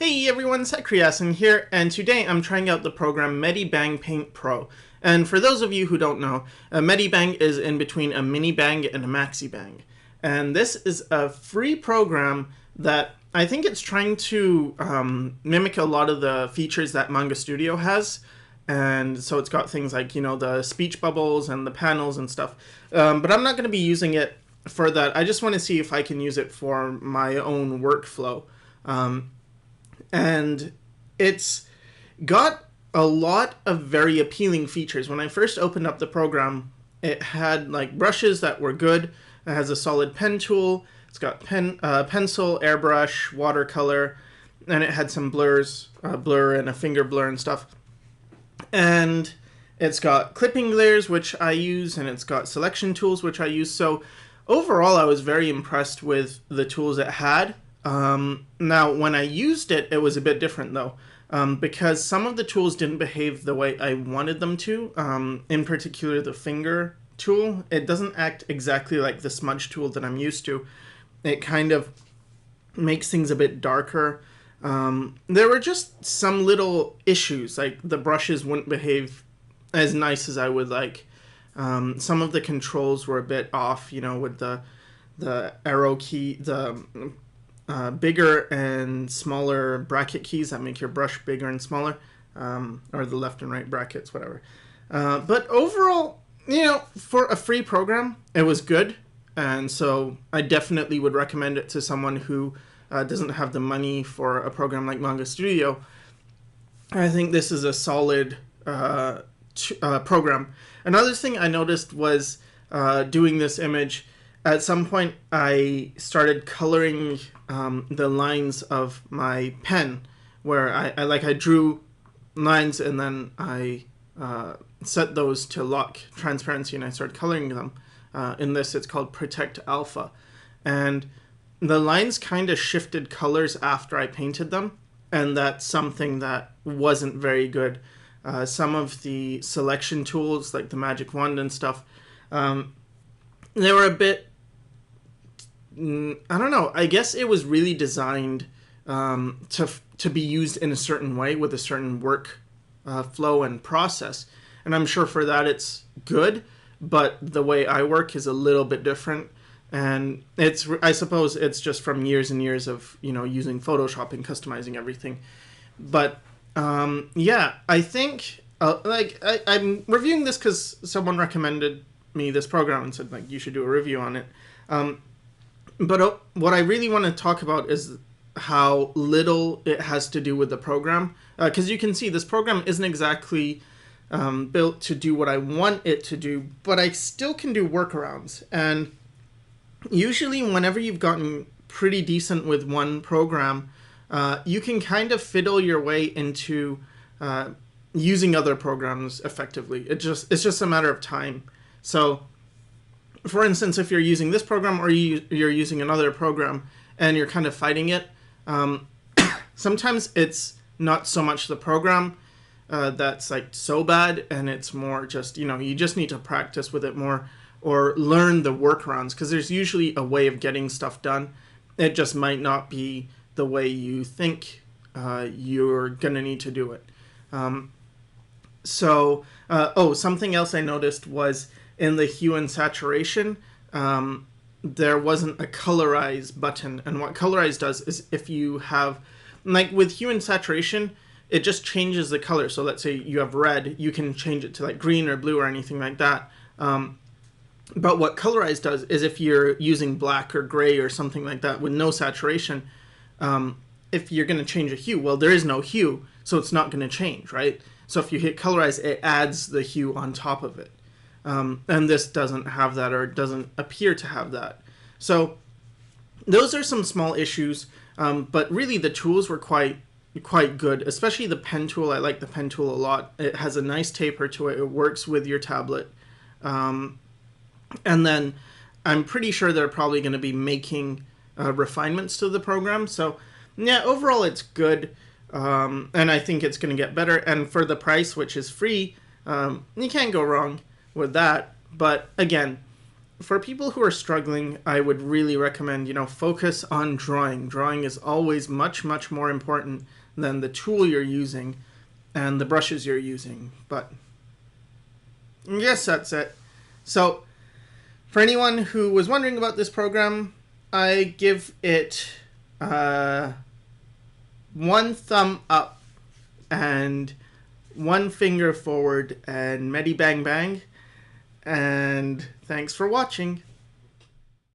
Hey everyone, Sycra here, and today I'm trying out the program MediBang Paint Pro. And for those of you who don't know, MediBang is in between a MiniBang and a MaxiBang. And this is a free program that I think it's trying to mimic a lot of the features that Manga Studio has. And so it's got things like, the speech bubbles and the panels and stuff. But I'm not going to be using it for that. I just want to see if I can use it for my own workflow. And it's got a lot of very appealing features. When I first opened up the program, it had like brushes that were good. It has a solid pen tool. It's got pencil, airbrush, watercolor, and it had some blurs, blur and a finger blur and stuff. And it's got clipping layers, which I use, and it's got selection tools, which I use. So overall, I was very impressed with the tools it had. Now, when I used it, it was a bit different though, because some of the tools didn't behave the way I wanted them to. In particular, the finger tool, it doesn't act exactly like the smudge tool that I'm used to. It kind of makes things a bit darker. There were just some little issues, like the brushes wouldn't behave as nice as I would like. Some of the controls were a bit off, with the arrow key, the bigger and smaller bracket keys that make your brush bigger and smaller, or the left and right brackets, whatever. But overall, for a free program, it was good, and so I definitely would recommend it to someone who doesn't have the money for a program like Manga Studio. I think this is a solid program. Another thing I noticed was doing this image. At some point, I started coloring the lines of my pen, where I drew lines and then I set those to lock transparency and I started coloring them. In this, it's called Protect Alpha. And the lines kind of shifted colors after I painted them, and that's something that wasn't very good. Some of the selection tools, like the magic wand and stuff, they were a bit, I don't know, I guess it was really designed to be used in a certain way with a certain work flow and process. And I'm sure for that it's good, but the way I work is a little bit different. And I suppose it's just from years and years of, using Photoshop and customizing everything. But yeah, I think, I'm reviewing this because someone recommended me this program and said, you should do a review on it. But what I really want to talk about is how little it has to do with the program. Because you can see this program isn't exactly built to do what I want it to do, but I still can do workarounds. And usually whenever you've gotten pretty decent with one program, you can kind of fiddle your way into using other programs effectively. It's just a matter of time. So for instance, if you're using this program or you're using another program and you're kind of fighting it, sometimes it's not so much the program that's so bad, and it's more just, you just need to practice with it more or learn the workarounds, because there's usually a way of getting stuff done. It just might not be the way you think you're going to need to do it. Something else I noticed was in the hue and saturation, there wasn't a colorize button. And what colorize does is, if you have, with hue and saturation, it just changes the color. So let's say you have red, you can change it to green or blue or anything like that. But what colorize does is, if you're using black or gray or something like that with no saturation, if you're going to change a hue, well, there is no hue, so it's not going to change, right? So if you hit colorize, it adds the hue on top of it. And this doesn't have that, or doesn't appear to have that. So those are some small issues, but really the tools were quite good, especially the pen tool. I like the pen tool a lot. It has a nice taper to it. It works with your tablet. And then I'm pretty sure they're probably going to be making refinements to the program. So yeah, overall it's good. And I think it's going to get better. And for the price, which is free, you can't go wrong with that. But again, for people who are struggling, I would really recommend, focus on drawing. Drawing is always much, much more important than the tool you're using and the brushes you're using. But yes, that's it. So, for anyone who was wondering about this program, I give it one thumb up and one finger forward and MediBang Bang. And thanks for watching.